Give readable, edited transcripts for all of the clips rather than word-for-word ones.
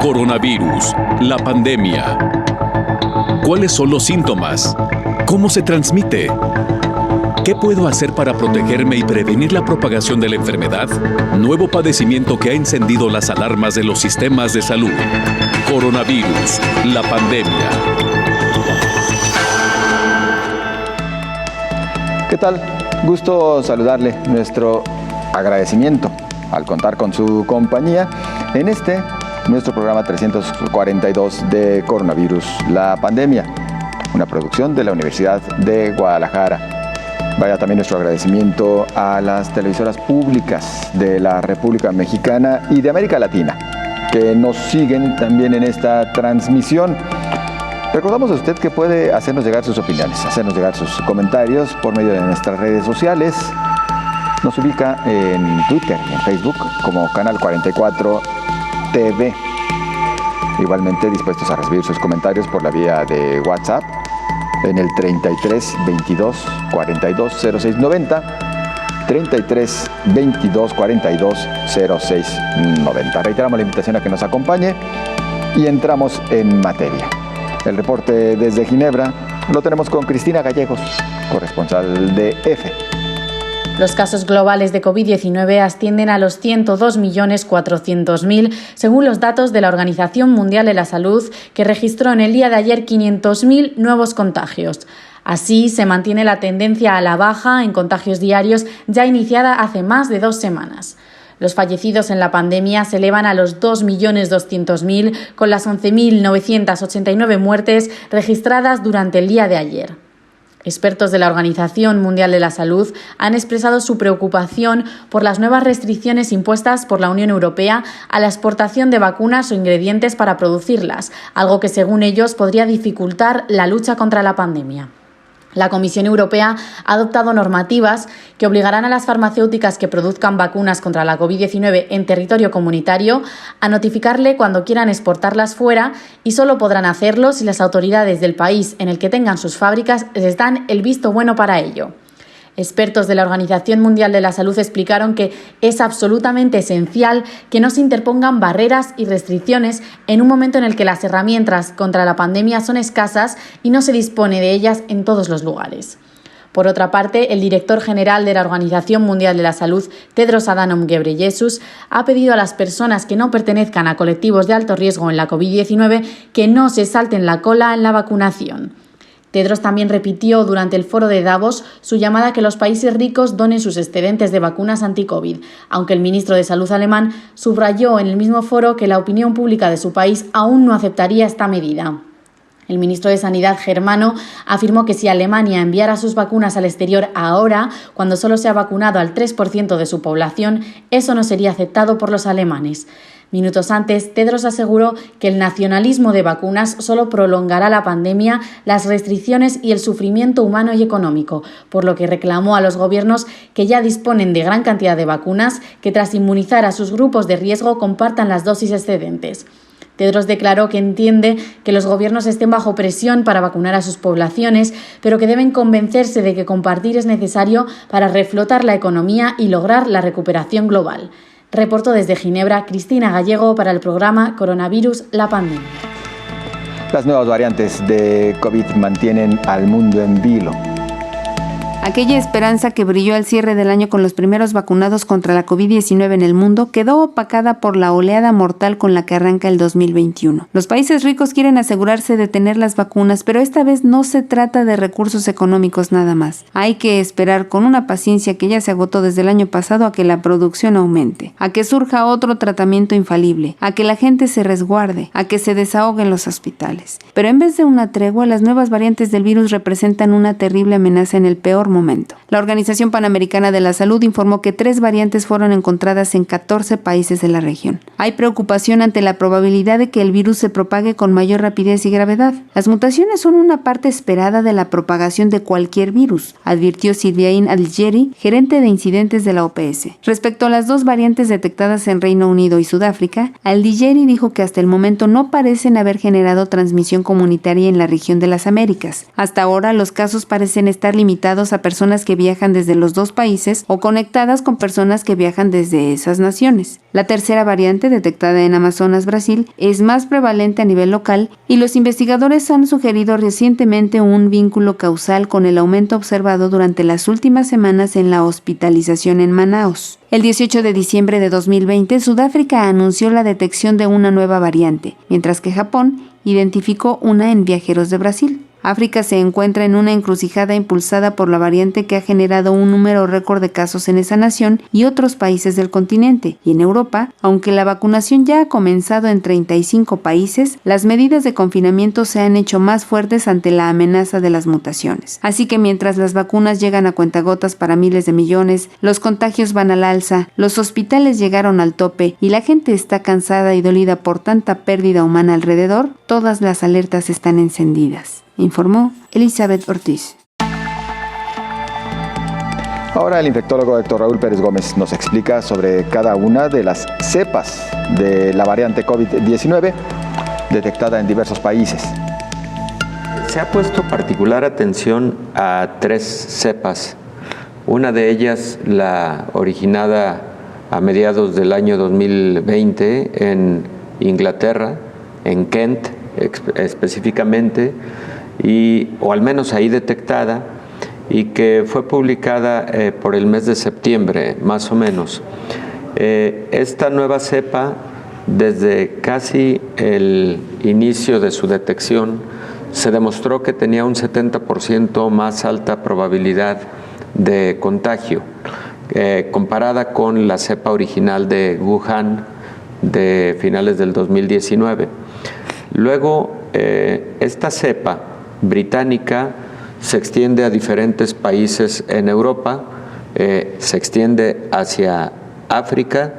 Coronavirus, la pandemia. ¿Cuáles son los síntomas? ¿Cómo se transmite? ¿Qué puedo hacer para protegerme y prevenir la propagación de la enfermedad? Nuevo padecimiento que ha encendido las alarmas de los sistemas de salud. Coronavirus, la pandemia. ¿Qué tal? Gusto saludarle. Nuestro agradecimiento al contar con su compañía en nuestro programa 342 de Coronavirus, la pandemia, una producción de la Universidad de Guadalajara. Vaya también nuestro agradecimiento a las televisoras públicas de la República Mexicana y de América Latina, que nos siguen también en esta transmisión. Recordamos a usted que puede hacernos llegar sus opiniones, hacernos llegar sus comentarios por medio de nuestras redes sociales. Nos ubica en Twitter y en Facebook como Canal 44 TV. Igualmente dispuestos a recibir sus comentarios por la vía de WhatsApp en el 33 22 42 06 90, 33 22 42 06 90. Reiteramos la invitación a que nos acompañe y entramos en materia. El reporte desde Ginebra lo tenemos con Cristina Gallegos, corresponsal de EFE. Los casos globales de COVID-19 ascienden a los 102.400.000, según los datos de la Organización Mundial de la Salud, que registró en el día de ayer 500.000 nuevos contagios. Así, se mantiene la tendencia a la baja en contagios diarios ya iniciada hace más de 2 semanas. Los fallecidos en la pandemia se elevan a los 2.200.000, con las 11.989 muertes registradas durante el día de ayer. Expertos de la Organización Mundial de la Salud han expresado su preocupación por las nuevas restricciones impuestas por la Unión Europea a la exportación de vacunas o ingredientes para producirlas, algo que según ellos podría dificultar la lucha contra la pandemia. La Comisión Europea ha adoptado normativas que obligarán a las farmacéuticas que produzcan vacunas contra la COVID-19 en territorio comunitario a notificarle cuando quieran exportarlas fuera, y solo podrán hacerlo si las autoridades del país en el que tengan sus fábricas les dan el visto bueno para ello. Expertos de la Organización Mundial de la Salud explicaron que es absolutamente esencial que no se interpongan barreras y restricciones en un momento en el que las herramientas contra la pandemia son escasas y no se dispone de ellas en todos los lugares. Por otra parte, el director general de la Organización Mundial de la Salud, Tedros Adhanom Ghebreyesus, ha pedido a las personas que no pertenezcan a colectivos de alto riesgo en la COVID-19 que no se salten la cola en la vacunación. Tedros también repitió durante el foro de Davos su llamada a que los países ricos donen sus excedentes de vacunas anti-COVID, aunque el ministro de Salud alemán subrayó en el mismo foro que la opinión pública de su país aún no aceptaría esta medida. El ministro de Sanidad germano afirmó que si Alemania enviara sus vacunas al exterior ahora, cuando solo se ha vacunado al 3% de su población, eso no sería aceptado por los alemanes. Minutos antes, Tedros aseguró que el nacionalismo de vacunas solo prolongará la pandemia, las restricciones y el sufrimiento humano y económico, por lo que reclamó a los gobiernos que ya disponen de gran cantidad de vacunas que tras inmunizar a sus grupos de riesgo compartan las dosis excedentes. Tedros declaró que entiende que los gobiernos estén bajo presión para vacunar a sus poblaciones, pero que deben convencerse de que compartir es necesario para reflotar la economía y lograr la recuperación global. Reportó desde Ginebra Cristina Gallego para el programa Coronavirus, la pandemia. Las nuevas variantes de COVID mantienen al mundo en vilo. Aquella esperanza que brilló al cierre del año con los primeros vacunados contra la COVID-19 en el mundo quedó opacada por la oleada mortal con la que arranca el 2021. Los países ricos quieren asegurarse de tener las vacunas, pero esta vez no se trata de recursos económicos nada más. Hay que esperar con una paciencia que ya se agotó desde el año pasado a que la producción aumente, a que surja otro tratamiento infalible, a que la gente se resguarde, a que se desahogue en los hospitales. Pero en vez de una tregua, las nuevas variantes del virus representan una terrible amenaza en el peor momento. La Organización Panamericana de la Salud informó que 3 variantes fueron encontradas en 14 países de la región. Hay preocupación ante la probabilidad de que el virus se propague con mayor rapidez y gravedad. Las mutaciones son una parte esperada de la propagación de cualquier virus, advirtió Sylvain Algeri, gerente de incidentes de la OPS. Respecto a las 2 variantes detectadas en Reino Unido y Sudáfrica, Algeri dijo que hasta el momento no parecen haber generado transmisión comunitaria en la región de las Américas. Hasta ahora, los casos parecen estar limitados a a personas que viajan desde los dos países o conectadas con personas que viajan desde esas naciones. La tercera variante, detectada en Amazonas, Brasil, es más prevalente a nivel local y los investigadores han sugerido recientemente un vínculo causal con el aumento observado durante las últimas semanas en la hospitalización en Manaos. El 18 de diciembre de 2020, Sudáfrica anunció la detección de una nueva variante, mientras que Japón identificó una en viajeros de Brasil. África se encuentra en una encrucijada impulsada por la variante que ha generado un número récord de casos en esa nación y otros países del continente. Y en Europa, aunque la vacunación ya ha comenzado en 35 países, las medidas de confinamiento se han hecho más fuertes ante la amenaza de las mutaciones. Así que mientras las vacunas llegan a cuentagotas para miles de millones, los contagios van al alza, los hospitales llegaron al tope y la gente está cansada y dolida por tanta pérdida humana alrededor, todas las alertas están encendidas, informó Elizabeth Ortiz. Ahora el infectólogo Héctor Raúl Pérez Gómez nos explica sobre cada una de las cepas de la variante COVID-19 detectada en diversos países. Se ha puesto particular atención a 3 cepas. Una de ellas, la originada a mediados del año 2020 en Inglaterra, en Kent específicamente, o al menos ahí detectada, y que fue publicada por el mes de septiembre, más o menos. Esta nueva cepa, desde casi el inicio de su detección, se demostró que tenía un 70% más alta probabilidad de contagio, comparada con la cepa original de Wuhan de finales del 2019. Luego, esta cepa británica se extiende a diferentes países en Europa, se extiende hacia África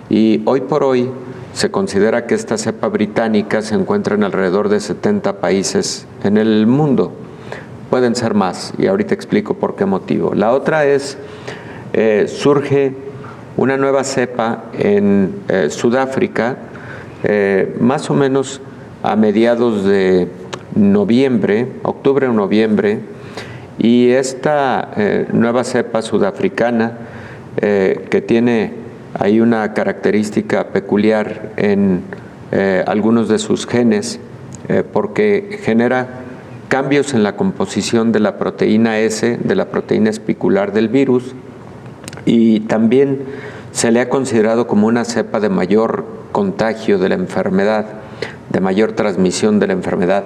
y hoy por hoy se considera que esta cepa británica se encuentra en alrededor de 70 países en el mundo. Pueden ser más y ahorita explico por qué motivo. La otra es, surge una nueva cepa en Sudáfrica, más o menos a mediados de noviembre, octubre o noviembre, y esta nueva cepa sudafricana que tiene ahí una característica peculiar en algunos de sus genes, porque genera cambios en la composición de la proteína S, de la proteína espicular del virus, y también se le ha considerado como una cepa de mayor contagio de la enfermedad, de mayor transmisión de la enfermedad,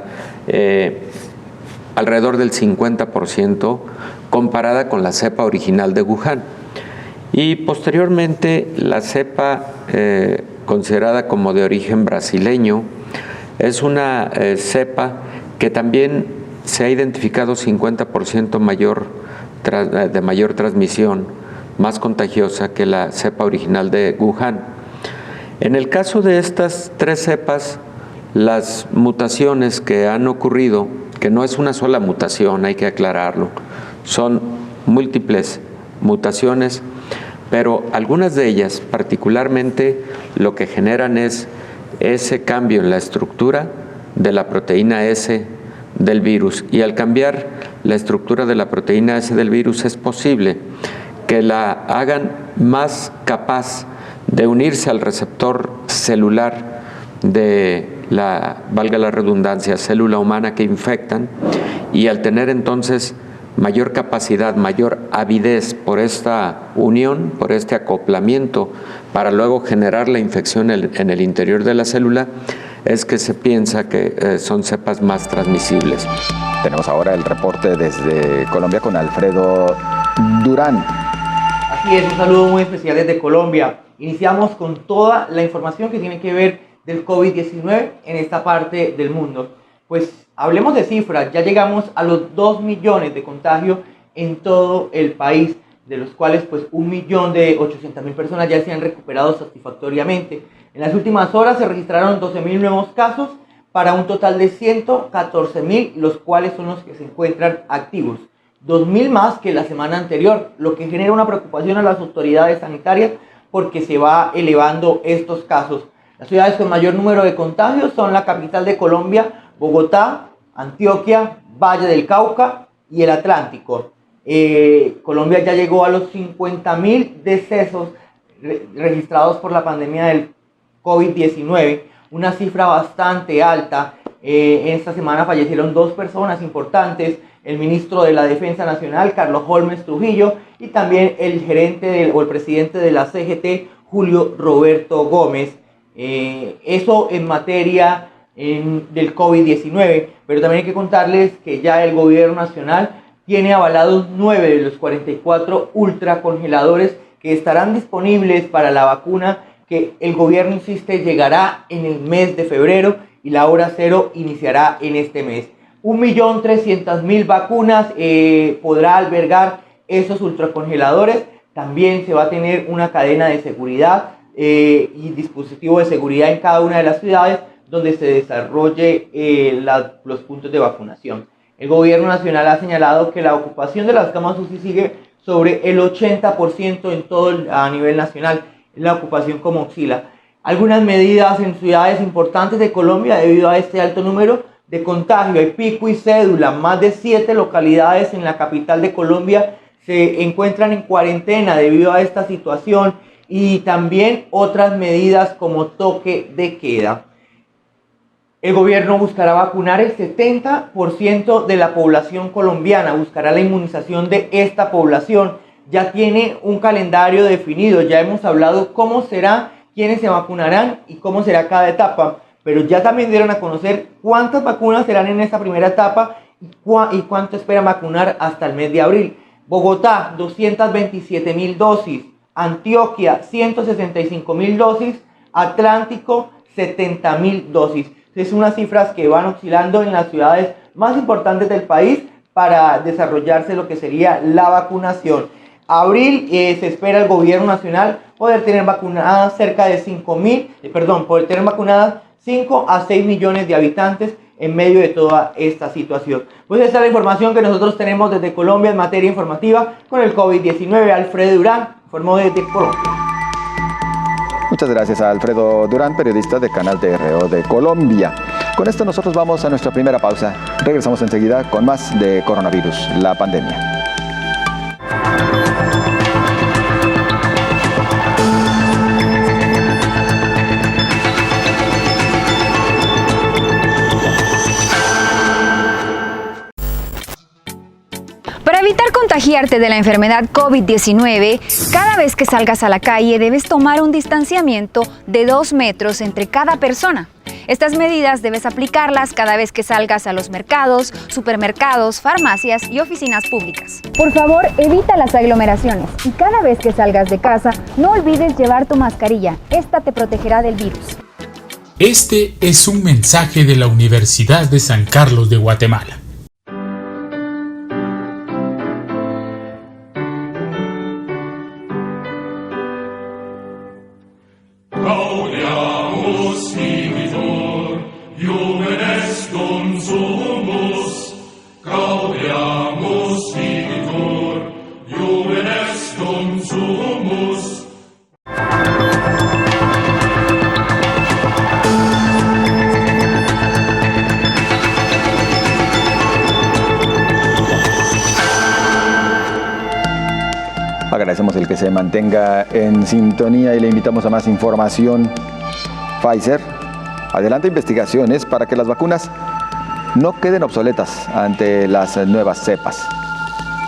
alrededor del 50% comparada con la cepa original de Wuhan. Y posteriormente la cepa considerada como de origen brasileño es una cepa que también se ha identificado 50% de mayor transmisión, más contagiosa que la cepa original de Wuhan. En el caso de estas 3 cepas, las mutaciones que han ocurrido, que no es una sola mutación, hay que aclararlo, son múltiples mutaciones, pero algunas de ellas particularmente lo que generan es ese cambio en la estructura de la proteína S del virus, y al cambiar la estructura de la proteína S del virus es posible que la hagan más capaz de unirse al receptor celular de valga la redundancia, célula humana que infectan, y al tener entonces mayor capacidad, mayor avidez por esta unión, por este acoplamiento, para luego generar la infección en el interior de la célula, es que se piensa que son cepas más transmisibles. Tenemos ahora el reporte desde Colombia con Alfredo Durán. Así es, un saludo muy especial desde Colombia. Iniciamos con toda la información que tiene que ver del COVID-19 en esta parte del mundo. Pues hablemos de cifras, ya llegamos a los 2 millones de contagios en todo el país, de los cuales pues 1.800.000 personas ya se han recuperado satisfactoriamente. En las últimas horas se registraron 12.000 nuevos casos para un total de 114.000, los cuales son los que se encuentran activos. 2.000 más que la semana anterior, lo que genera una preocupación a las autoridades sanitarias porque se va elevando estos casos. Las ciudades con mayor número de contagios son la capital de Colombia, Bogotá, Antioquia, Valle del Cauca y el Atlántico. Colombia ya llegó a los 50.000 decesos registrados por la pandemia del COVID-19, una cifra bastante alta. Esta semana fallecieron 2 personas importantes, el ministro de la Defensa Nacional, Carlos Holmes Trujillo, y también el gerente o el presidente de la CGT, Julio Roberto Gómez. Eso en materia del COVID-19, pero también hay que contarles que ya el gobierno nacional tiene avalados 9 de los 44 ultracongeladores que estarán disponibles para la vacuna que el gobierno insiste llegará en el mes de febrero y la hora cero iniciará en este mes. 1.300.000 vacunas podrá albergar esos ultracongeladores. También se va a tener una cadena de seguridad y dispositivo de seguridad en cada una de las ciudades donde se desarrolle los puntos de vacunación. El gobierno nacional ha señalado que la ocupación de las camas UCI sigue sobre el 80% a nivel nacional, la ocupación como oscila. Algunas medidas en ciudades importantes de Colombia debido a este alto número de contagio. Hay pico y cédula, más de 7 localidades en la capital de Colombia se encuentran en cuarentena debido a esta situación y también otras medidas como toque de queda. El gobierno buscará vacunar el 70% de la población colombiana, buscará la inmunización de esta población. Ya tiene un calendario definido, ya hemos hablado cómo será, quiénes se vacunarán y cómo será cada etapa, pero ya también dieron a conocer cuántas vacunas serán en esta primera etapa y cuánto esperan vacunar hasta el mes de abril. Bogotá, 227.000 dosis, Antioquia, 165.000 dosis, Atlántico, 70.000 dosis. Es unas cifras que van oscilando en las ciudades más importantes del país para desarrollarse lo que sería la vacunación. Abril se espera el gobierno nacional poder tener vacunadas cerca de 5 a 6 millones de habitantes en medio de toda esta situación. Pues esta es la información que nosotros tenemos desde Colombia en materia informativa con el COVID-19. Alfredo Durán informó desde Colombia. Muchas gracias a Alfredo Durán, periodista de Canal TRO de Colombia. Con esto nosotros vamos a nuestra primera pausa. Regresamos enseguida con más de coronavirus, la pandemia. Para evitar contagiarte de la enfermedad COVID-19, cada vez que salgas a la calle debes tomar un distanciamiento de 2 metros entre cada persona. Estas medidas debes aplicarlas cada vez que salgas a los mercados, supermercados, farmacias y oficinas públicas. Por favor, evita las aglomeraciones y cada vez que salgas de casa, no olvides llevar tu mascarilla. Esta te protegerá del virus. Este es un mensaje de la Universidad de San Carlos de Guatemala. Agradecemos el que se mantenga en sintonía y le invitamos a más información. Pfizer adelanta investigaciones para que las vacunas no queden obsoletas ante las nuevas cepas.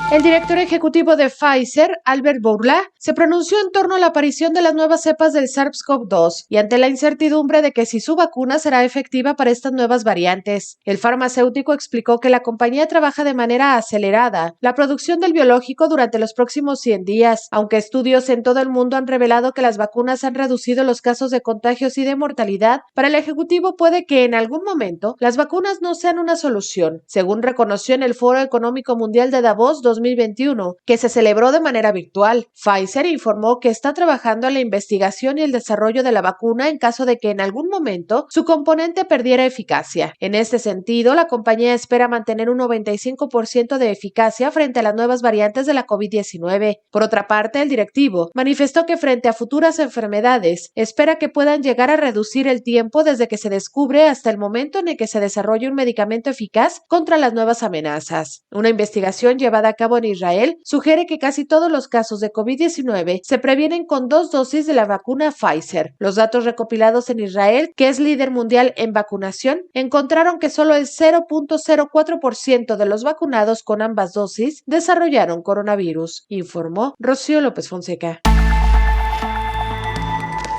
El director ejecutivo de Pfizer, Albert Bourla, se pronunció en torno a la aparición de las nuevas cepas del SARS-CoV-2 y ante la incertidumbre de que si su vacuna será efectiva para estas nuevas variantes. El farmacéutico explicó que la compañía trabaja de manera acelerada la producción del biológico durante los próximos 100 días, aunque estudios en todo el mundo han revelado que las vacunas han reducido los casos de contagios y de mortalidad. Para el ejecutivo puede que en algún momento las vacunas no sean una solución, según reconoció en el Foro Económico Mundial de Davos 2021, que se celebró de manera virtual. Pfizer informó que está trabajando en la investigación y el desarrollo de la vacuna en caso de que en algún momento su componente perdiera eficacia. En este sentido, la compañía espera mantener un 95% de eficacia frente a las nuevas variantes de la COVID-19. Por otra parte, el directivo manifestó que frente a futuras enfermedades, espera que puedan llegar a reducir el tiempo desde que se descubre hasta el momento en el que se desarrolle un medicamento eficaz contra las nuevas amenazas. Una investigación llevada a cabo cabo en Israel sugiere que casi todos los casos de COVID-19 se previenen con 2 dosis de la vacuna Pfizer. Los datos recopilados en Israel, que es líder mundial en vacunación, encontraron que solo el 0.04% de los vacunados con ambas dosis desarrollaron coronavirus, informó Rocío López Fonseca.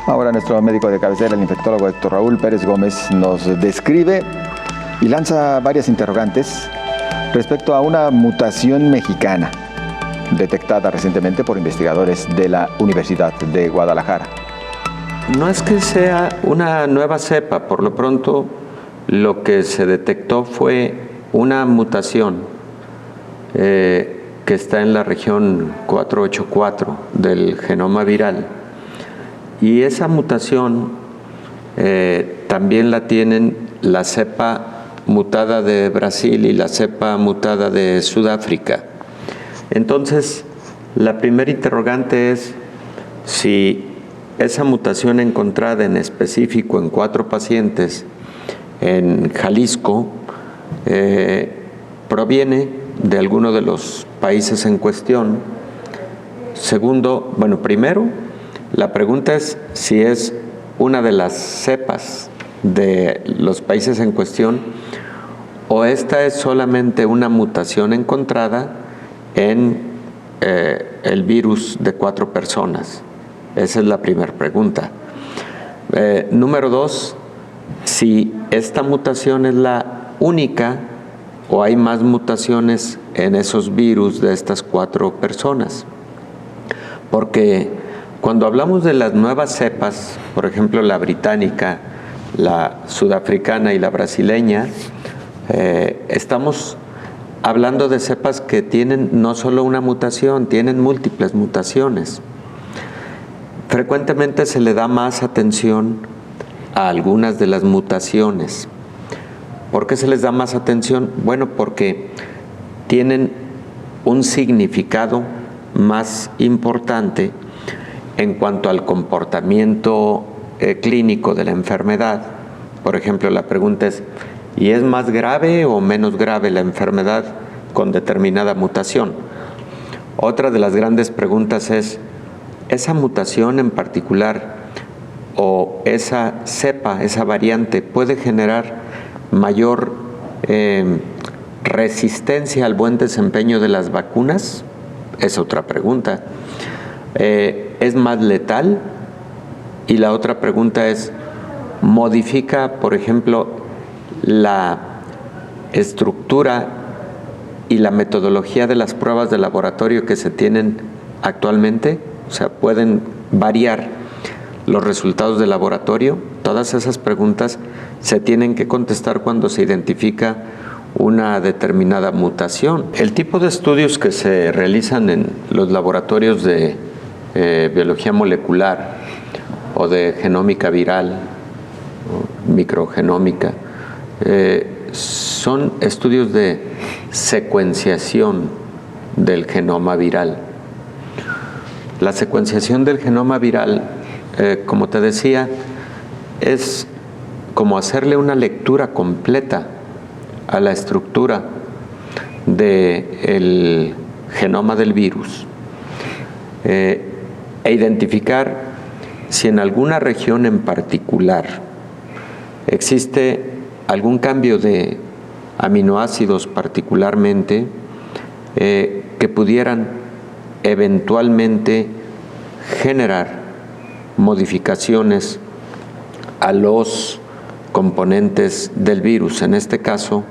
Ahora nuestro médico de cabecera, el infectólogo Héctor Raúl Pérez Gómez, nos describe y lanza varias interrogantes respecto a una mutación mexicana detectada recientemente por investigadores de la Universidad de Guadalajara. No es que sea una nueva cepa, por lo pronto lo que se detectó fue una mutación que está en la región 484 del genoma viral. Y esa mutación también la tienen la cepa mutada de Brasil y la cepa mutada de Sudáfrica. Entonces, la primera interrogante es si esa mutación encontrada en específico en 4 pacientes en Jalisco proviene de alguno de los países en cuestión. Segundo, primero, la pregunta es si es una de las cepas de los países en cuestión o esta es solamente una mutación encontrada en el virus de 4 personas. Esa es la primera pregunta. Número 2, si esta mutación es la única o hay más mutaciones en esos virus de estas 4 personas. Porque cuando hablamos de las nuevas cepas, por ejemplo la británica, la sudafricana y la brasileña, estamos hablando de cepas que tienen no solo una mutación, tienen múltiples mutaciones. Frecuentemente se le da más atención a algunas de las mutaciones. ¿Por qué se les da más atención? Bueno, porque tienen un significado más importante en cuanto al comportamiento clínico de la enfermedad. Por ejemplo, la pregunta es, ¿y es más grave o menos grave la enfermedad con determinada mutación? Otra de las grandes preguntas es, ¿esa mutación en particular o esa cepa, esa variante, puede generar mayor resistencia al buen desempeño de las vacunas? Es otra pregunta. ¿Es más letal? Y la otra pregunta es, ¿modifica, por ejemplo, la estructura y la metodología de las pruebas de laboratorio que se tienen actualmente? O sea, ¿pueden variar los resultados de laboratorio? Todas esas preguntas se tienen que contestar cuando se identifica una determinada mutación. El tipo de estudios que se realizan en los laboratorios de biología molecular o de genómica viral, o microgenómica, son estudios de secuenciación del genoma viral. La secuenciación del genoma viral, como te decía, es como hacerle una lectura completa a la estructura del genoma del virus e identificar si en alguna región en particular existe algún cambio de aminoácidos particularmente que pudieran eventualmente generar modificaciones a los componentes del virus, en este caso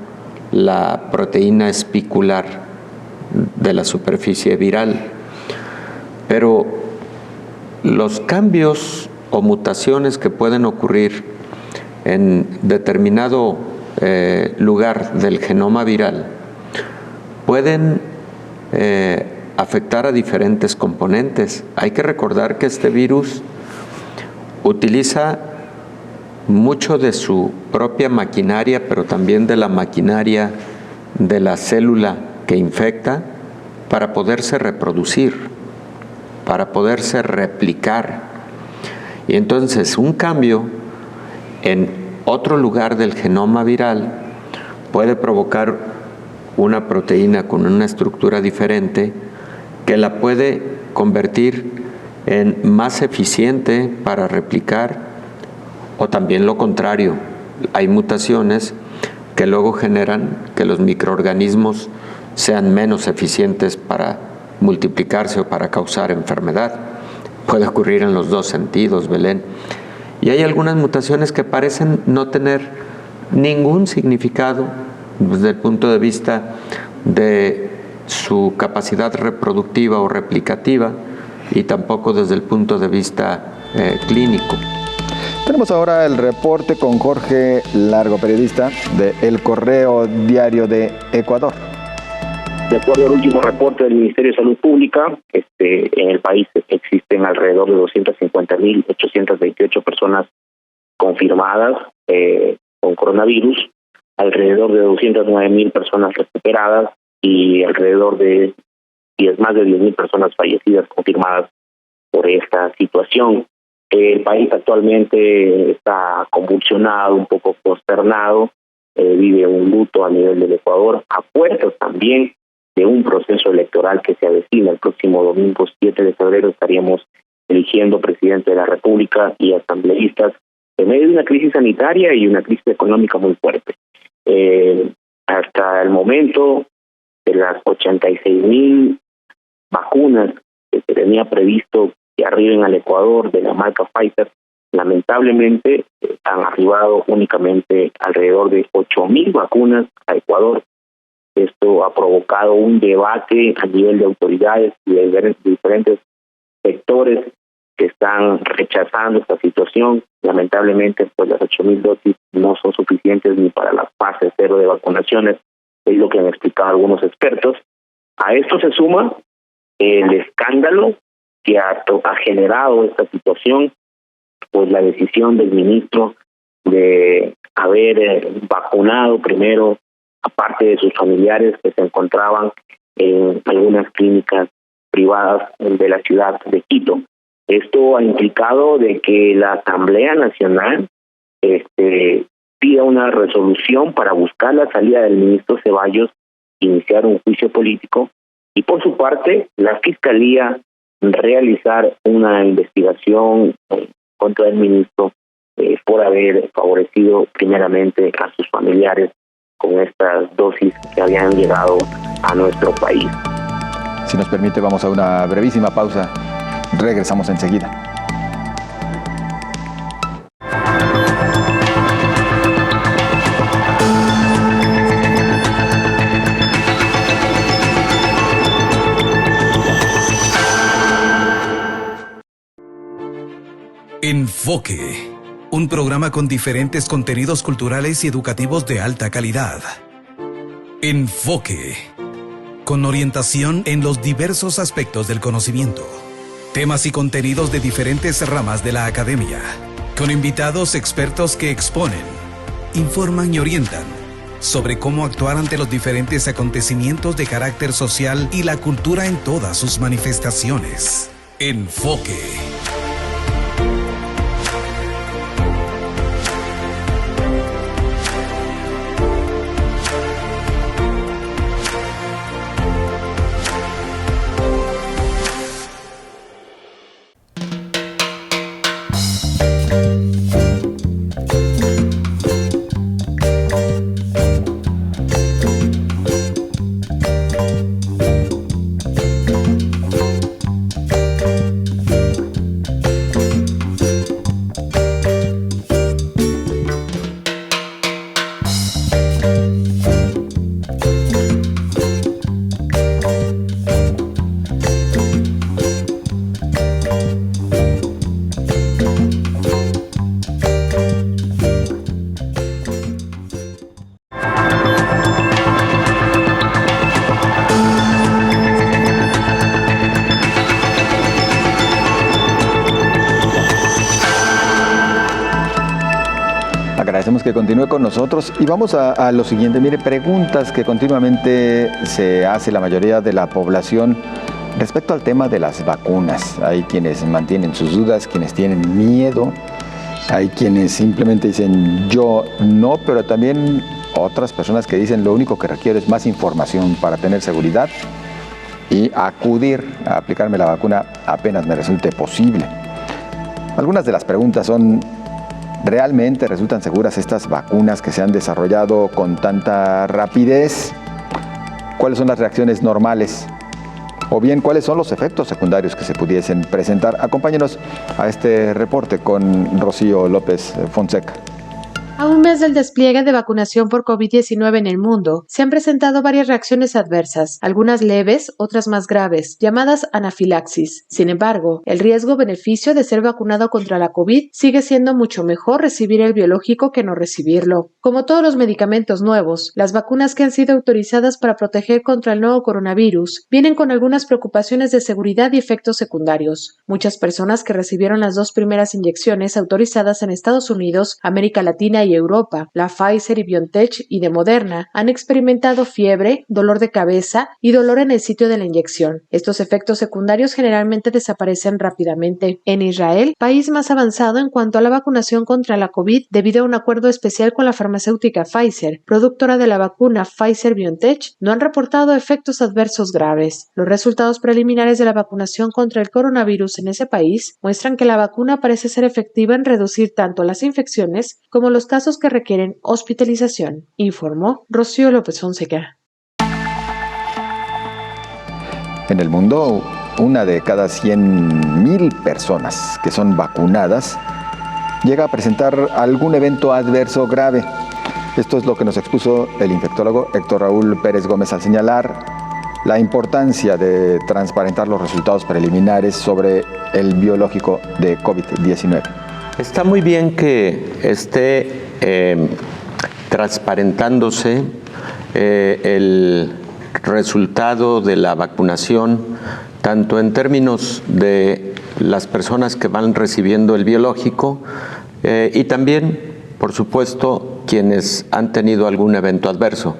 la proteína espicular de la superficie viral. Pero los cambios o mutaciones que pueden ocurrir en determinado lugar del genoma viral pueden afectar a diferentes componentes. Hay que recordar que este virus utiliza mucho de su propia maquinaria, pero también de la maquinaria de la célula que infecta para poderse reproducir, para poderse replicar. Y entonces un cambio en otro lugar del genoma viral puede provocar una proteína con una estructura diferente que la puede convertir en más eficiente para replicar, o también lo contrario. Hay mutaciones que luego generan que los microorganismos sean menos eficientes para multiplicarse o para causar enfermedad. Puede ocurrir en los dos sentidos, Belén. Y hay algunas mutaciones que parecen no tener ningún significado desde el punto de vista de su capacidad reproductiva o replicativa y tampoco desde el punto de vista clínico. Tenemos ahora el reporte con Jorge Largo, periodista de El Correo Diario de Ecuador. De acuerdo al último reporte del Ministerio de Salud Pública, en el país existen alrededor de 250.828 personas confirmadas con coronavirus, alrededor de 209.000 personas recuperadas y alrededor de más de 10.000 personas fallecidas confirmadas por esta situación. El país actualmente está convulsionado, un poco consternado, vive un luto a nivel del Ecuador, a puertas también de un proceso electoral que se avecina. El próximo domingo 7 de febrero estaríamos eligiendo presidente de la República y asambleístas en medio de una crisis sanitaria y una crisis económica muy fuerte. Hasta el momento, de las 86.000 vacunas que se tenía previsto que arriben al Ecuador de la marca Pfizer, lamentablemente han arribado únicamente alrededor de 8.000 vacunas a Ecuador. Esto ha provocado un debate a nivel de autoridades y de diferentes sectores que están rechazando esta situación. Lamentablemente, pues las 8.000 dosis no son suficientes ni para la fase 0 de vacunaciones, es lo que han explicado algunos expertos. A esto se suma el escándalo que ha generado esta situación, pues la decisión del ministro de haber vacunado primero aparte de sus familiares que se encontraban en algunas clínicas privadas de la ciudad de Quito. Esto ha implicado de que la Asamblea Nacional pida una resolución para buscar la salida del ministro Ceballos, iniciar un juicio político y por su parte la Fiscalía realizar una investigación contra el ministro por haber favorecido primeramente a sus familiares con estas dosis que habían llegado a nuestro país. Si nos permite, vamos a una brevísima pausa. Regresamos enseguida. Enfoque, un programa con diferentes contenidos culturales y educativos de alta calidad. Enfoque, con orientación en los diversos aspectos del conocimiento. Temas y contenidos de diferentes ramas de la academia, con invitados expertos que exponen, informan y orientan sobre cómo actuar ante los diferentes acontecimientos de carácter social y la cultura en todas sus manifestaciones. Enfoque. Agradecemos que continúe con nosotros y vamos a lo siguiente. Mire, preguntas que continuamente se hace la mayoría de la población respecto al tema de las vacunas. Hay quienes mantienen sus dudas, quienes tienen miedo, hay quienes simplemente dicen yo no, pero también otras personas que dicen lo único que requiero es más información para tener seguridad y acudir a aplicarme la vacuna apenas me resulte posible. Algunas de las preguntas son: ¿realmente resultan seguras estas vacunas que se han desarrollado con tanta rapidez? ¿Cuáles son las reacciones normales? O bien, ¿cuáles son los efectos secundarios que se pudiesen presentar? Acompáñenos a este reporte con Rocío López Fonseca. A un mes del despliegue de vacunación por COVID-19 en el mundo, se han presentado varias reacciones adversas, algunas leves, otras más graves, llamadas anafilaxis. Sin embargo, el riesgo-beneficio de ser vacunado contra la COVID sigue siendo mucho mejor recibir el biológico que no recibirlo. Como todos los medicamentos nuevos, las vacunas que han sido autorizadas para proteger contra el nuevo coronavirus vienen con algunas preocupaciones de seguridad y efectos secundarios. Muchas personas que recibieron las 2 primeras inyecciones autorizadas en Estados Unidos, América Latina y Europa, la Pfizer y BioNTech y de Moderna, han experimentado fiebre, dolor de cabeza y dolor en el sitio de la inyección. Estos efectos secundarios generalmente desaparecen rápidamente. En Israel, país más avanzado en cuanto a la vacunación contra la COVID, debido a un acuerdo especial con la farmacéutica Pfizer, productora de la vacuna Pfizer-BioNTech, no han reportado efectos adversos graves. Los resultados preliminares de la vacunación contra el coronavirus en ese país muestran que la vacuna parece ser efectiva en reducir tanto las infecciones como los casos que requieren hospitalización, informó Rocío López Fonseca. En el mundo, 1 de cada 100,000 personas que son vacunadas llega a presentar algún evento adverso grave. Esto es lo que nos expuso el infectólogo Héctor Raúl Pérez Gómez al señalar la importancia de transparentar los resultados preliminares sobre el biológico de COVID-19. Está muy bien que esté transparentándose el resultado de la vacunación, tanto en términos de las personas que van recibiendo el biológico y también, por supuesto, quienes han tenido algún evento adverso.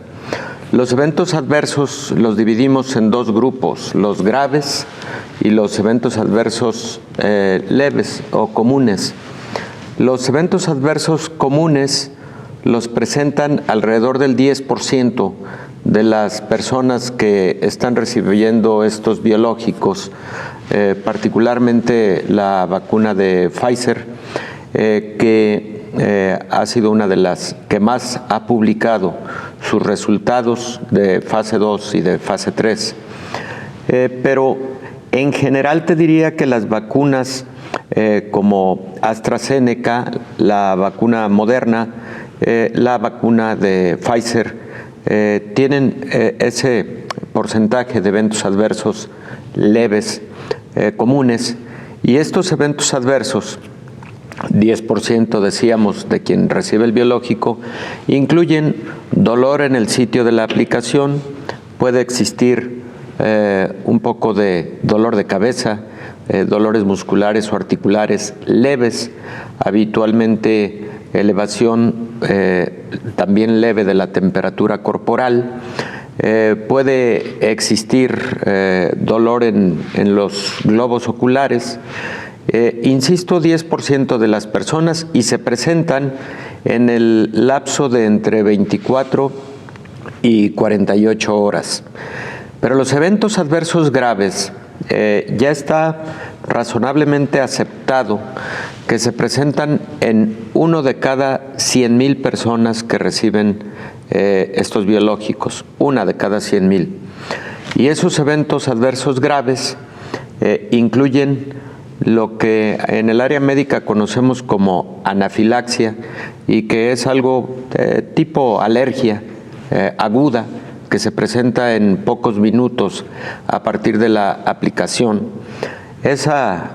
Los eventos adversos los dividimos en 2 grupos, los graves y los eventos adversos leves o comunes. Los eventos adversos comunes los presentan alrededor del 10% de las personas que están recibiendo estos biológicos, particularmente la vacuna de Pfizer, que ha sido una de las que más ha publicado sus resultados de fase 2 y de fase 3. Pero en general te diría que las vacunas como AstraZeneca, la vacuna Moderna, la vacuna de Pfizer, tienen ese porcentaje de eventos adversos leves, comunes, y estos eventos adversos, 10% decíamos de quien recibe el biológico, incluyen dolor en el sitio de la aplicación, puede existir un poco de dolor de cabeza, dolores musculares o articulares leves, habitualmente elevación también leve de la temperatura corporal, puede existir dolor en los globos oculares, insisto, 10% de las personas, y se presentan en el lapso de entre 24 y 48 horas. Pero los eventos adversos graves ya está razonablemente aceptado que se presentan en 1 de cada 100,000 personas que reciben estos biológicos, 1 de cada 100,000. Y esos eventos adversos graves incluyen lo que en el área médica conocemos como anafilaxia y que es algo tipo alergia aguda que se presenta en pocos minutos a partir de la aplicación. Esa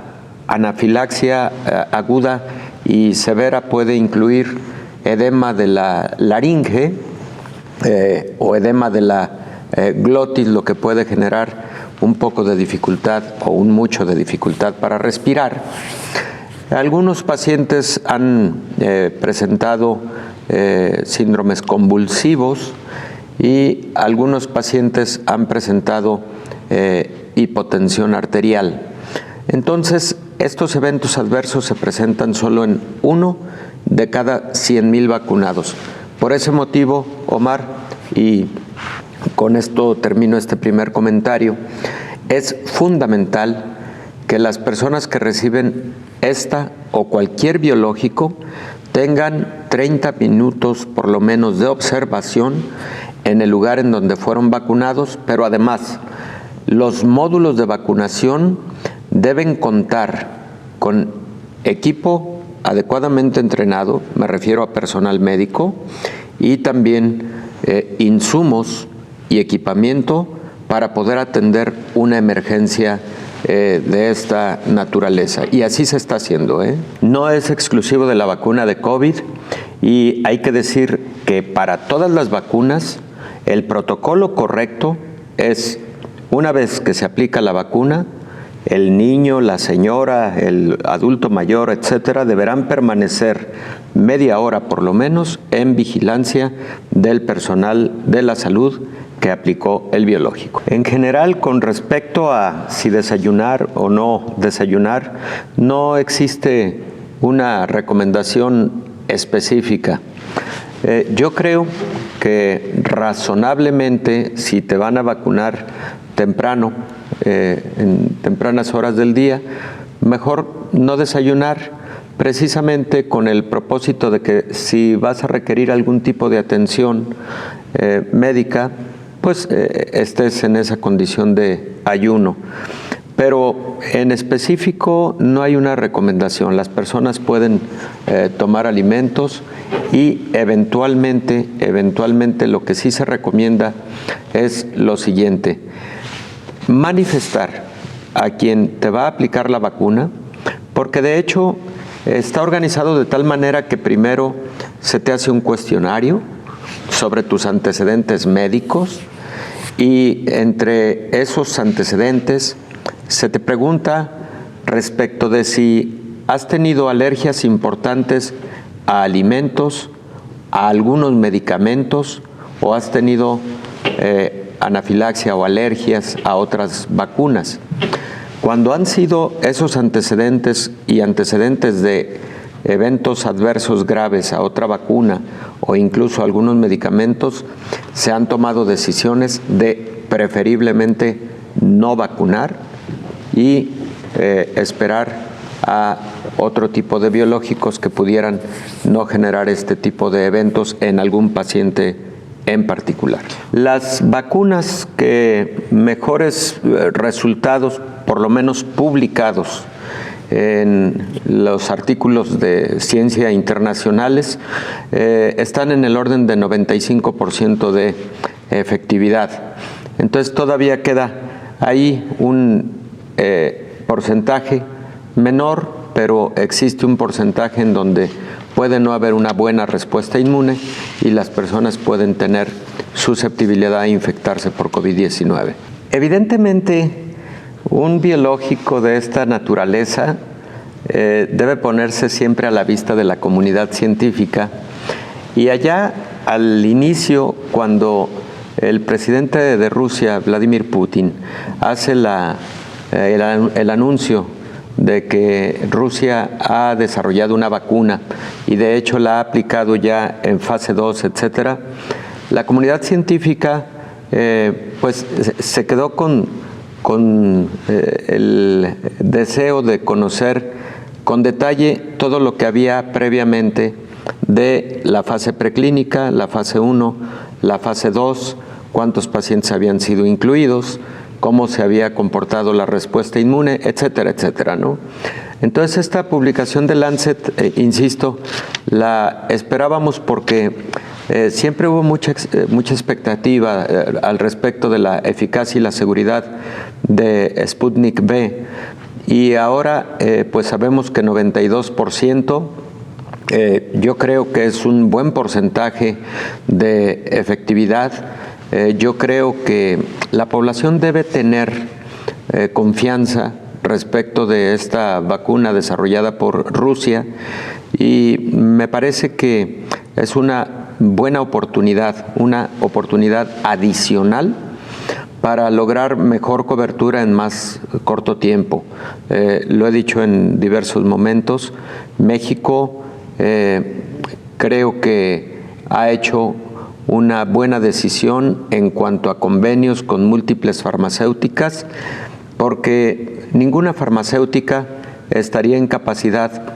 anafilaxia aguda y severa puede incluir edema de la laringe o edema de la glotis, lo que puede generar un poco de dificultad o un mucho de dificultad para respirar. Algunos pacientes han presentado síndromes convulsivos y algunos pacientes han presentado hipotensión arterial. Entonces, estos eventos adversos se presentan solo en 1 de cada 100,000 vacunados, Por ese motivo, Omar, y con esto termino este primer comentario, es fundamental que las personas que reciben esta o cualquier biológico tengan 30 minutos por lo menos de observación en el lugar en donde fueron vacunados, pero además los módulos de vacunación deben contar con equipo adecuadamente entrenado, me refiero a personal médico, y también insumos y equipamiento para poder atender una emergencia de esta naturaleza. Y así se está haciendo, No es exclusivo de la vacuna de COVID, y hay que decir que para todas las vacunas el protocolo correcto es, una vez que se aplica la vacuna, el niño, la señora, el adulto mayor, etcétera, deberán permanecer media hora por lo menos en vigilancia del personal de la salud que aplicó el biológico. En general, con respecto a si desayunar o no desayunar, no existe una recomendación específica. Yo creo que razonablemente, si te van a vacunar temprano, en tempranas horas del día, mejor no desayunar, precisamente con el propósito de que si vas a requerir algún tipo de atención médica, pues estés en esa condición de ayuno. Pero en específico no hay una recomendación. Las personas pueden tomar alimentos y eventualmente lo que sí se recomienda es lo siguiente: manifestar a quien te va a aplicar la vacuna, porque de hecho está organizado de tal manera que primero se te hace un cuestionario sobre tus antecedentes médicos, y entre esos antecedentes se te pregunta respecto de si has tenido alergias importantes a alimentos, a algunos medicamentos, o has tenido anafilaxia o alergias a otras vacunas. Cuando han sido esos antecedentes y antecedentes de eventos adversos graves a otra vacuna o incluso a algunos medicamentos, se han tomado decisiones de preferiblemente no vacunar y esperar a otro tipo de biológicos que pudieran no generar este tipo de eventos en algún paciente en particular. Las vacunas que mejores resultados, por lo menos publicados en los artículos de ciencia internacionales, están en el orden de 95% de efectividad. Entonces todavía queda ahí un porcentaje menor, pero existe un porcentaje en donde puede no haber una buena respuesta inmune y las personas pueden tener susceptibilidad a infectarse por COVID-19. Evidentemente, un biológico de esta naturaleza debe ponerse siempre a la vista de la comunidad científica, y allá al inicio, cuando el presidente de Rusia, Vladimir Putin, hace el anuncio de que Rusia ha desarrollado una vacuna y de hecho la ha aplicado ya en fase 2, etcétera, la comunidad científica pues se quedó con el deseo de conocer con detalle todo lo que había previamente de la fase preclínica, la fase 1, la fase 2, cuántos pacientes habían sido incluidos, cómo se había comportado la respuesta inmune, etcétera, etcétera, ¿no? Entonces esta publicación de Lancet, insisto, la esperábamos porque siempre hubo mucha expectativa al respecto de la eficacia y la seguridad de Sputnik V, y ahora pues sabemos que 92%, yo creo que es un buen porcentaje de efectividad. Yo creo que la población debe tener confianza respecto de esta vacuna desarrollada por Rusia, y me parece que es una buena oportunidad, una oportunidad adicional para lograr mejor cobertura en más corto tiempo. Lo he dicho en diversos momentos, México creo que ha hecho una buena decisión en cuanto a convenios con múltiples farmacéuticas, porque ninguna farmacéutica estaría en capacidad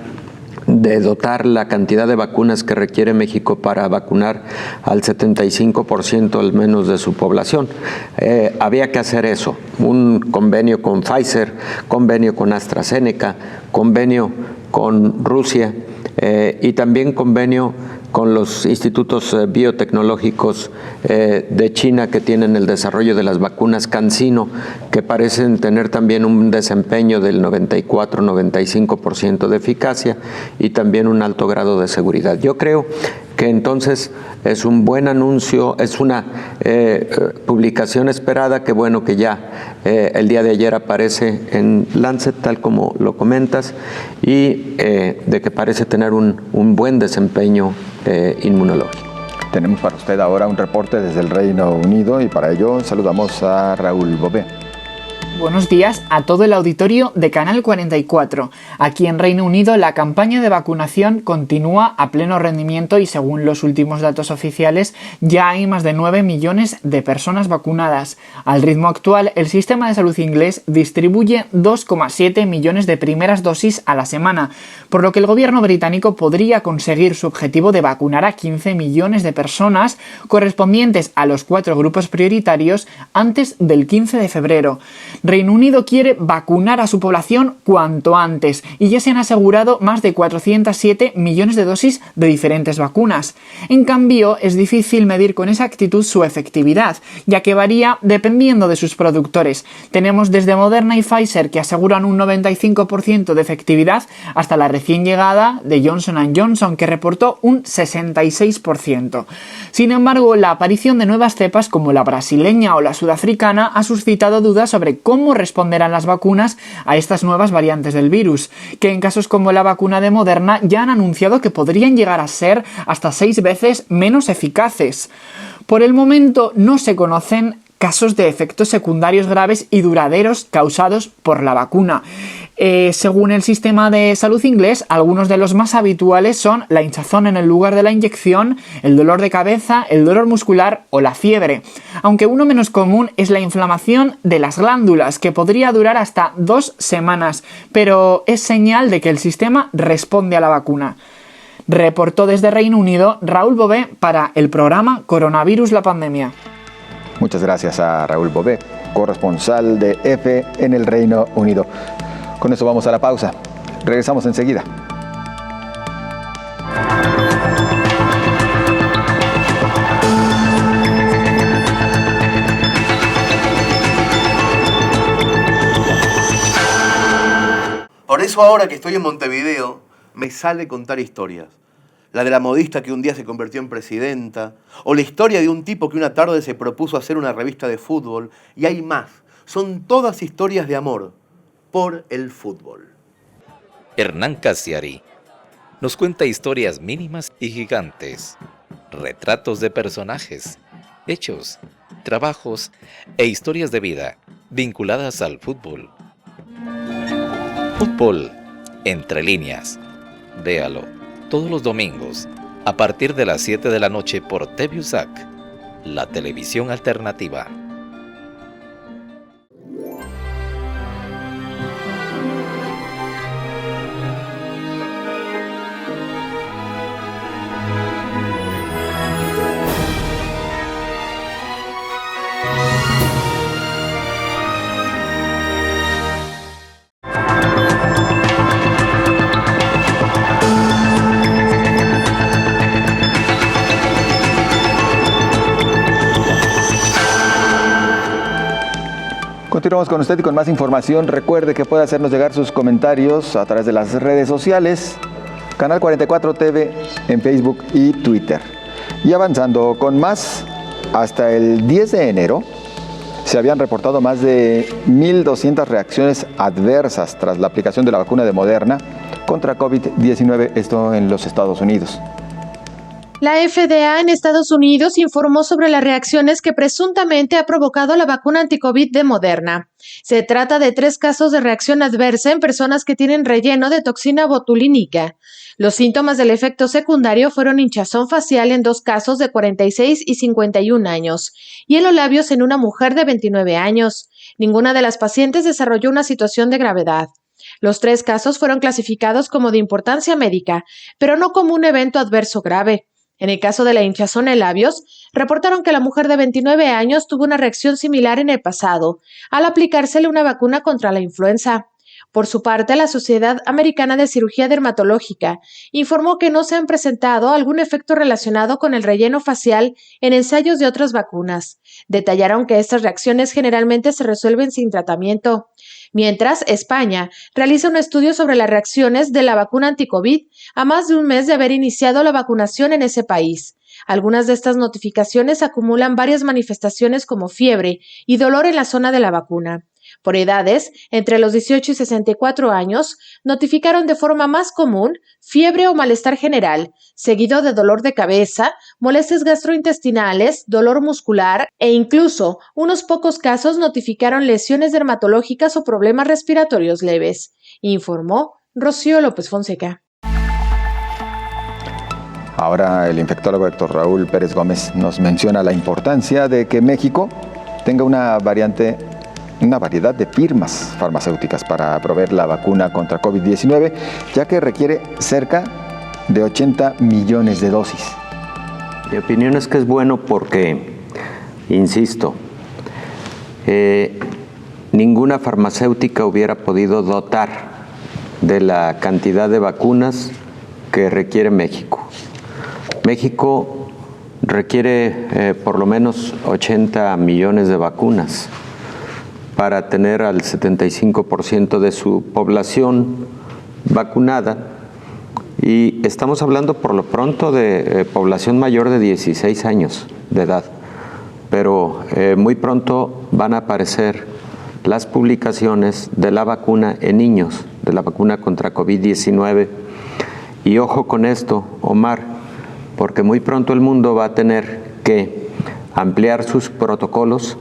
de dotar la cantidad de vacunas que requiere México para vacunar al 75% al menos de su población. Había que hacer eso, un convenio con Pfizer, convenio con AstraZeneca, convenio con Rusia y también convenio con los institutos biotecnológicos de China que tienen el desarrollo de las vacunas CanSino, que parecen tener también un desempeño del 94-95% de eficacia y también un alto grado de seguridad. Yo creo que entonces es un buen anuncio, es una publicación esperada, que bueno que ya el día de ayer aparece en Lancet, tal como lo comentas, y de que parece tener un buen desempeño inmunológico. Tenemos para usted ahora un reporte desde el Reino Unido y para ello saludamos a Raúl Bové. Buenos días a todo el auditorio de Canal 44. Aquí en Reino Unido la campaña de vacunación continúa a pleno rendimiento y según los últimos datos oficiales ya hay más de 9 millones de personas vacunadas. Al ritmo actual, el sistema de salud inglés distribuye 2,7 millones de primeras dosis a la semana, por lo que el gobierno británico podría conseguir su objetivo de vacunar a 15 millones de personas correspondientes a los 4 grupos prioritarios antes del 15 de febrero. Reino Unido quiere vacunar a su población cuanto antes y ya se han asegurado más de 407 millones de dosis de diferentes vacunas. En cambio, es difícil medir con exactitud su efectividad, ya que varía dependiendo de sus productores. Tenemos desde Moderna y Pfizer, que aseguran un 95% de efectividad, hasta la recién llegada de Johnson & Johnson, que reportó un 66%. Sin embargo, la aparición de nuevas cepas como la brasileña o la sudafricana ha suscitado dudas sobre cómo responderán las vacunas a estas nuevas variantes del virus, que en casos como la vacuna de Moderna ya han anunciado que podrían llegar a ser hasta 6 veces menos eficaces. Por el momento no se conocen casos de efectos secundarios graves y duraderos causados por la vacuna. Según el sistema de salud inglés, algunos de los más habituales son la hinchazón en el lugar de la inyección, el dolor de cabeza, el dolor muscular o la fiebre, aunque uno menos común es la inflamación de las glándulas, que podría durar hasta 2 semanas, pero es señal de que el sistema responde a la vacuna. Reportó desde Reino Unido Raúl Bové para el programa Coronavirus la Pandemia. Muchas gracias a Raúl Bové, corresponsal de EFE en el Reino Unido. Con eso vamos a la pausa. Regresamos enseguida. Por eso ahora que estoy en Montevideo, me sale contar historias. La de la modista que un día se convirtió en presidenta, o la historia de un tipo que una tarde se propuso hacer una revista de fútbol, y hay más. Son todas historias de amor por el fútbol. Hernán Casiari nos cuenta historias mínimas y gigantes, retratos de personajes, hechos, trabajos e historias de vida vinculadas al fútbol. Fútbol entre líneas. Véalo todos los domingos a partir de las 7 de la noche por TVUSAC, la televisión alternativa. Continuamos con usted y con más información. Recuerde que puede hacernos llegar sus comentarios a través de las redes sociales, Canal 44 TV en Facebook y Twitter. Y avanzando con más, hasta el 10 de enero se habían reportado más de 1.200 reacciones adversas tras la aplicación de la vacuna de Moderna contra COVID-19, esto en los Estados Unidos. La FDA en Estados Unidos informó sobre las reacciones que presuntamente ha provocado la vacuna anticovid de Moderna. Se trata de 3 casos de reacción adversa en personas que tienen relleno de toxina botulínica. Los síntomas del efecto secundario fueron hinchazón facial en 2 casos de 46 y 51 años, hielo labios en una mujer de 29 años. Ninguna de las pacientes desarrolló una situación de gravedad. Los 3 casos fueron clasificados como de importancia médica, pero no como un evento adverso grave. En el caso de la hinchazón en labios, reportaron que la mujer de 29 años tuvo una reacción similar en el pasado, al aplicársele una vacuna contra la influenza. Por su parte, la Sociedad Americana de Cirugía Dermatológica informó que no se han presentado algún efecto relacionado con el relleno facial en ensayos de otras vacunas. Detallaron que estas reacciones generalmente se resuelven sin tratamiento. Mientras, España realiza un estudio sobre las reacciones de la vacuna anti-COVID a más de un mes de haber iniciado la vacunación en ese país. Algunas de estas notificaciones acumulan varias manifestaciones como fiebre y dolor en la zona de la vacuna. Por edades, entre los 18 y 64 años, notificaron de forma más común fiebre o malestar general, seguido de dolor de cabeza, molestias gastrointestinales, dolor muscular e incluso unos pocos casos notificaron lesiones dermatológicas o problemas respiratorios leves, informó Rocío López Fonseca. Ahora el infectólogo Héctor Raúl Pérez Gómez nos menciona la importancia de que México tenga una variedad de firmas farmacéuticas para proveer la vacuna contra COVID-19, ya que requiere cerca de 80 millones de dosis. Mi opinión es que es bueno porque, insisto, ninguna farmacéutica hubiera podido dotar de la cantidad de vacunas que requiere México. México requiere por lo menos 80 millones de vacunas para tener al 75% de su población vacunada, y estamos hablando por lo pronto de población mayor de 16 años de edad, pero muy pronto van a aparecer las publicaciones de la vacuna en niños, de la vacuna contra COVID-19, y ojo con esto, Omar, porque muy pronto el mundo va a tener que ampliar sus protocolos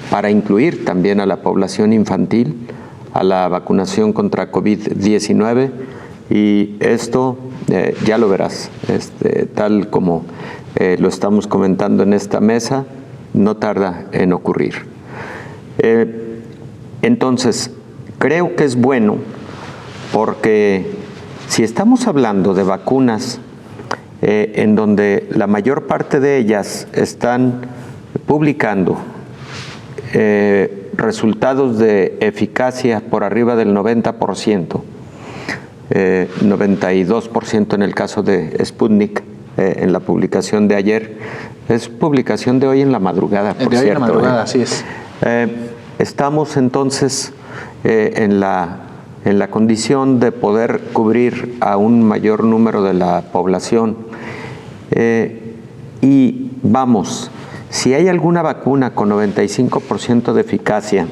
para incluir también a la población infantil a la vacunación contra COVID-19, y esto ya lo verás, tal como lo estamos comentando en esta mesa, no tarda en ocurrir. Entonces, creo que es bueno porque si estamos hablando de vacunas en donde la mayor parte de ellas están publicando resultados de eficacia por arriba del 90%, 92% en el caso de Sputnik, en la publicación de ayer, es publicación de hoy en la madrugada, por cierto. De hoy en la madrugada, así es. Estamos entonces en la condición de poder cubrir a un mayor número de la población. Y vamos, si hay alguna vacuna con 95% de eficacia,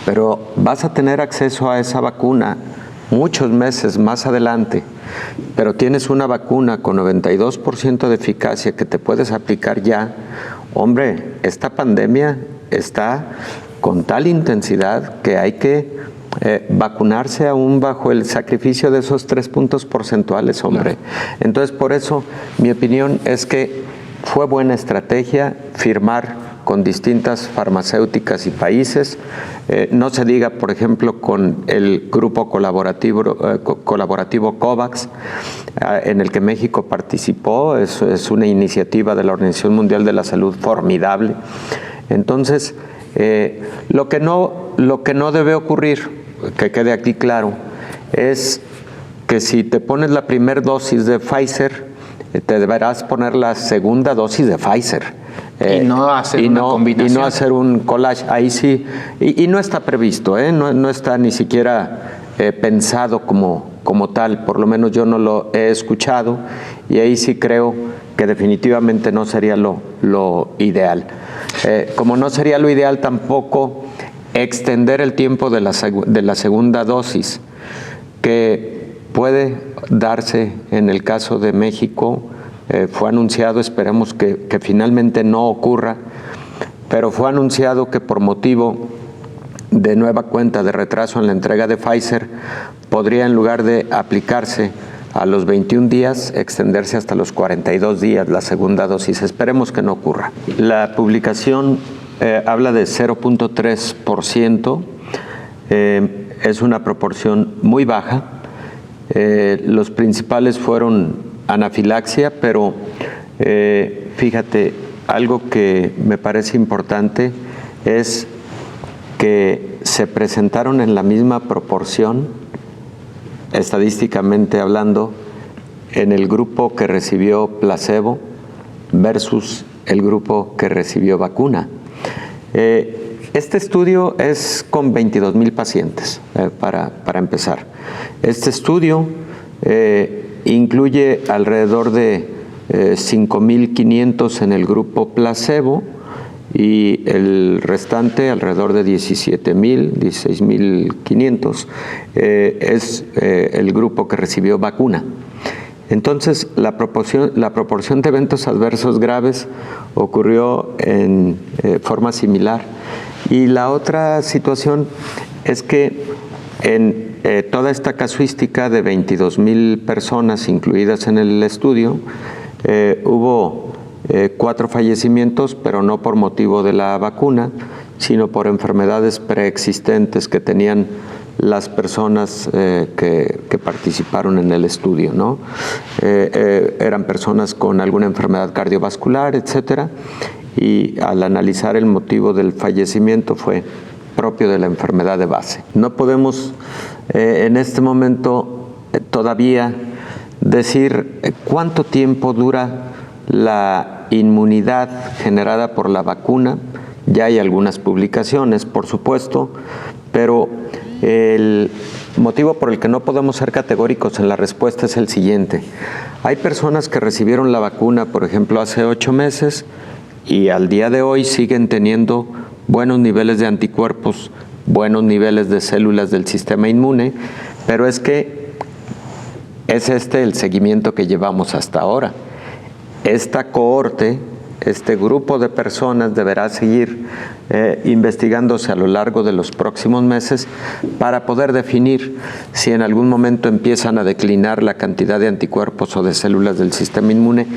pero vas a tener acceso a esa vacuna muchos meses más adelante, pero tienes una vacuna con 92% de eficacia que te puedes aplicar ya, hombre, esta pandemia está con tal intensidad que hay que vacunarse aún bajo el sacrificio de esos 3 puntos porcentuales, hombre. Entonces, por eso, mi opinión es que fue buena estrategia firmar con distintas farmacéuticas y países, no se diga, por ejemplo, con el grupo colaborativo COVAX, en el que México participó, es una iniciativa de la Organización Mundial de la Salud formidable. Entonces, lo que no debe ocurrir, que quede aquí claro, es que si te pones la primera dosis de Pfizer, te deberás poner la segunda dosis de Pfizer. Y no hacer una combinación. Y no hacer un collage, ahí sí. Y no está previsto, no está ni siquiera pensado como tal, por lo menos yo no lo he escuchado, y ahí sí creo que definitivamente no sería lo ideal. Como no sería lo ideal tampoco extender el tiempo de la segunda dosis, que puede darse en el caso de México. Fue anunciado, esperemos que finalmente no ocurra, pero fue anunciado que por motivo de nueva cuenta de retraso en la entrega de Pfizer, podría, en lugar de aplicarse a los 21 días extenderse hasta los 42 días la segunda dosis. Esperemos que no ocurra. La publicación habla de 0.3%, es una proporción muy baja. Los principales fueron anafilaxia, pero fíjate, algo que me parece importante es que se presentaron en la misma proporción, estadísticamente hablando, en el grupo que recibió placebo versus el grupo que recibió vacuna. Este estudio es con 22,000 pacientes, para empezar. Este estudio incluye alrededor de 5,500 en el grupo placebo y el restante, alrededor de 16,500, es el grupo que recibió vacuna. Entonces, la proporción de eventos adversos graves ocurrió en forma similar. Y la otra situación es que en toda esta casuística de 22,000 personas incluidas en el estudio, hubo 4 fallecimientos, pero no por motivo de la vacuna, sino por enfermedades preexistentes que tenían las personas que participaron en el estudio, ¿no? Eran personas con alguna enfermedad cardiovascular, etcétera, y al analizar el motivo del fallecimiento fue propio de la enfermedad de base. No podemos en este momento todavía decir cuánto tiempo dura la inmunidad generada por la vacuna. Ya hay algunas publicaciones, por supuesto, pero el motivo por el que no podemos ser categóricos en la respuesta es el siguiente. Hay personas que recibieron la vacuna, por ejemplo, hace 8 meses y al día de hoy siguen teniendo buenos niveles de anticuerpos, buenos niveles de células del sistema inmune, pero es que es el seguimiento que llevamos hasta ahora. Esta cohorte, este grupo de personas deberá seguir investigándose a lo largo de los próximos meses para poder definir si en algún momento empiezan a declinar la cantidad de anticuerpos o de células del sistema inmune,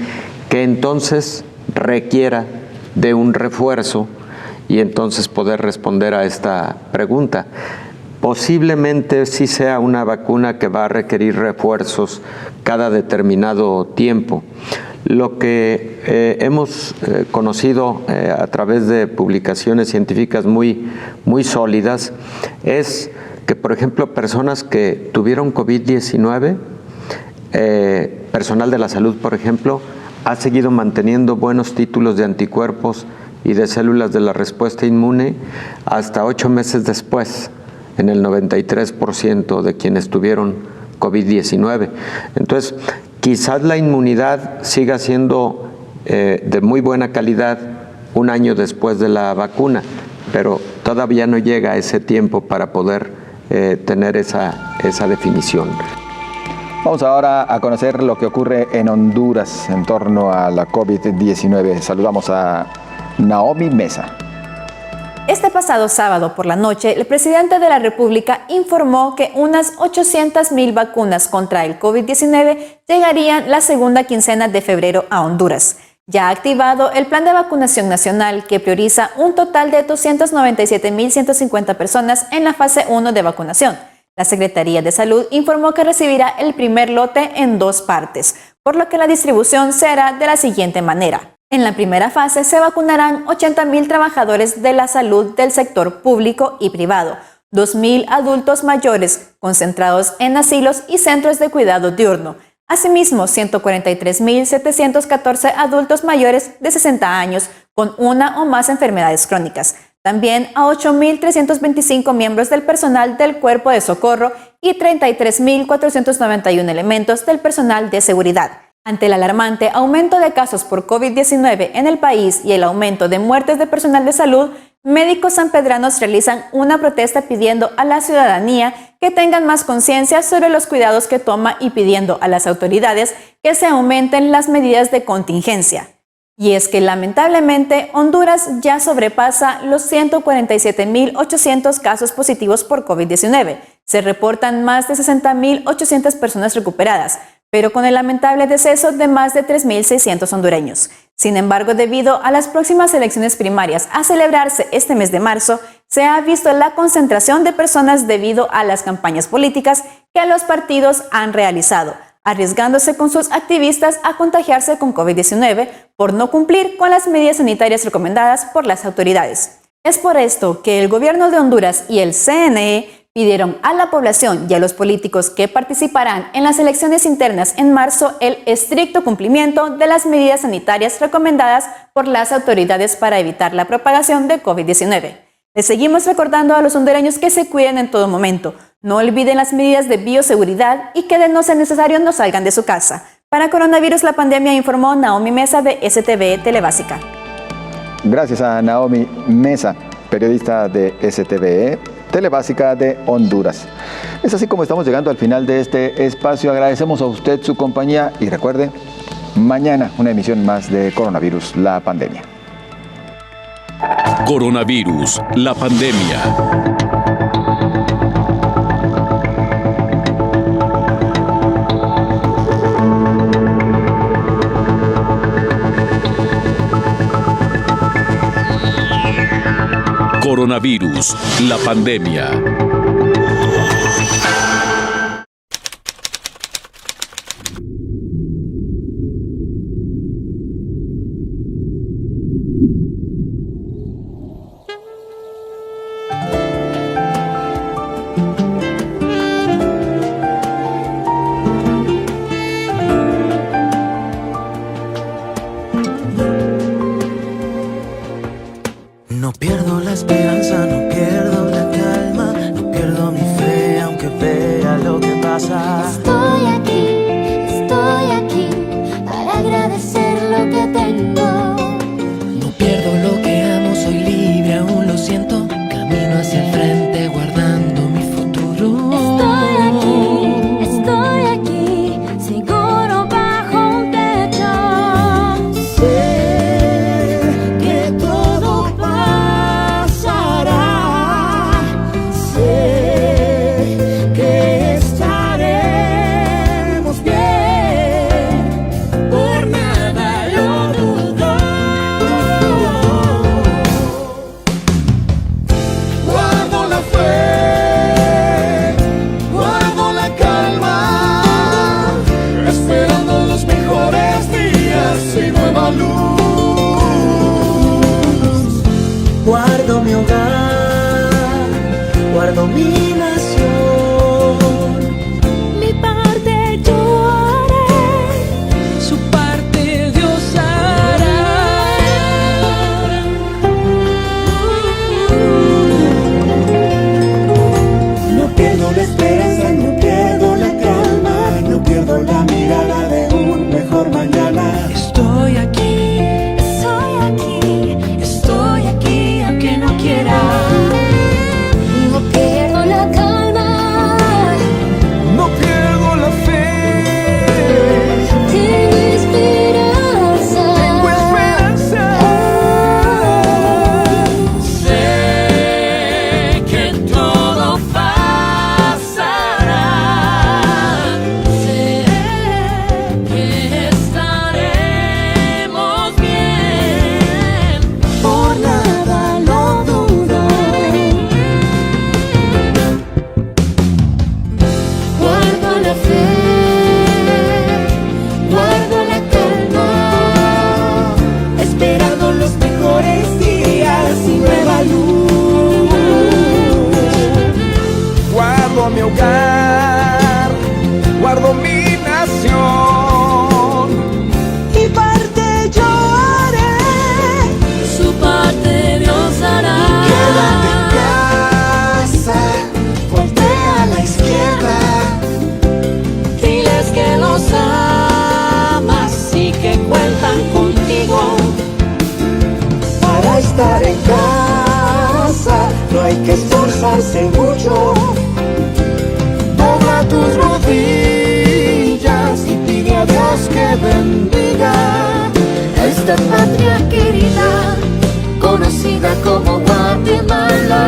que entonces requiera de un refuerzo y entonces poder responder a esta pregunta. Posiblemente sí sea una vacuna que va a requerir refuerzos cada determinado tiempo. Lo que hemos conocido a través de publicaciones científicas muy sólidas es que, por ejemplo, personas que tuvieron COVID-19, personal de la salud, por ejemplo, ha seguido manteniendo buenos títulos de anticuerpos y de células de la respuesta inmune hasta 8 meses después, en el 93% de quienes tuvieron COVID-19. Entonces, quizás la inmunidad siga siendo de muy buena calidad 1 año después de la vacuna, pero todavía no llega ese tiempo para poder tener esa definición. Vamos ahora a conocer lo que ocurre en Honduras en torno a la COVID-19. Saludamos a Naomi Mesa. Este pasado sábado por la noche, el presidente de la República informó que unas 800,000 vacunas contra el COVID-19 llegarían la segunda quincena de febrero a Honduras. Ya ha activado el plan de vacunación nacional que prioriza un total de 297,150 personas en la fase 1 de vacunación. La Secretaría de Salud informó que recibirá el primer lote en 2 partes, por lo que la distribución será de la siguiente manera. En la primera fase se vacunarán 80,000 trabajadores de la salud del sector público y privado, 2,000 adultos mayores concentrados en asilos y centros de cuidado diurno. Asimismo, 143,714 adultos mayores de 60 años con una o más enfermedades crónicas. También a 8,325 miembros del personal del Cuerpo de Socorro y 33,491 elementos del personal de seguridad. Ante el alarmante aumento de casos por COVID-19 en el país y el aumento de muertes de personal de salud, médicos sanpedranos realizan una protesta pidiendo a la ciudadanía que tengan más conciencia sobre los cuidados que toma y pidiendo a las autoridades que se aumenten las medidas de contingencia. Y es que lamentablemente Honduras ya sobrepasa los 147,800 casos positivos por COVID-19. Se reportan más de 60,800 personas recuperadas, pero con el lamentable deceso de más de 3.600 hondureños. Sin embargo, debido a las próximas elecciones primarias a celebrarse este mes de marzo, se ha visto la concentración de personas debido a las campañas políticas que los partidos han realizado, arriesgándose con sus activistas a contagiarse con COVID-19 por no cumplir con las medidas sanitarias recomendadas por las autoridades. Es por esto que el gobierno de Honduras y el CNE pidieron a la población y a los políticos que participarán en las elecciones internas en marzo el estricto cumplimiento de las medidas sanitarias recomendadas por las autoridades para evitar la propagación de COVID-19. Les seguimos recordando a los hondureños que se cuiden en todo momento. No olviden las medidas de bioseguridad y que de no ser necesario no salgan de su casa. Para Coronavirus la Pandemia, informó Naomi Mesa de STV Telebásica. Gracias a Naomi Mesa, periodista de STV Telebásica de Honduras. Es así como estamos llegando al final de este espacio. Agradecemos a usted su compañía y recuerde, mañana una emisión más de Coronavirus, la Pandemia. Coronavirus, la pandemia. Coronavirus, la pandemia. No pierdo la esperanza, no pierdo la calma, no pierdo mi fe aunque vea lo que pasa. Estoy aquí para agradecer lo que tengo. No pierdo lo que amo, soy libre, aún lo siento. Camino hacia el frente guardando mi futuro. Estoy aquí, seguro bajo un techo. Sé que todo pasará. Sé que estaremos bien. Por nada lo dudo. Guardo la fe, guardo la calma, esperando los mejores días y nueva luz. Guardo mi hogar, guardo mi nación. Mi parte yo haré, Su parte Dios hará. No pierdo la esperanza, no pierdo la calma, no pierdo la mirada de un mejor mañana. Estoy aquí aunque no quiera. no pierdo la calma. No pierdo la fe. Tengo esperanza. Tengo esperanza. Sé que todo pasará. Sé que estaremos bien. Por nada lo dudo. Guardo la fe, guardo la calma, Esperando los mejores días y nueva luz. Guardo mi hogar, guardo mi nación. Y parte yo haré. su parte Dios hará. Quédate en casa, voltea a la izquierda. Diles que los amas y que cuentan contigo. Para estar en casa no hay que esforzarse mucho. Dobla tus rodillas y pide a Dios que bendiga A esta patria querida, conocida como Guatemala.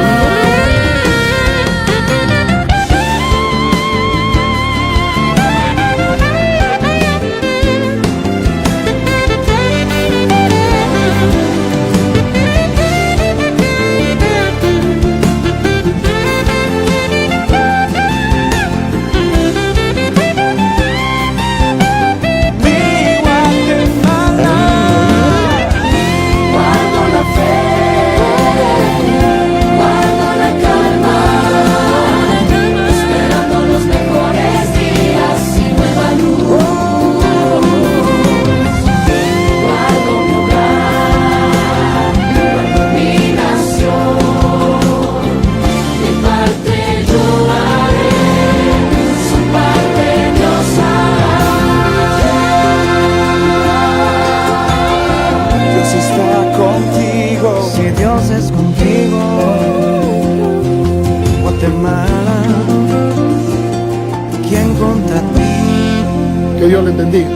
es contigo, Guatemala. ¿Quién contra ti? Que Dios les bendiga,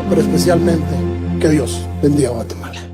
pero especialmente que Dios bendiga a Guatemala.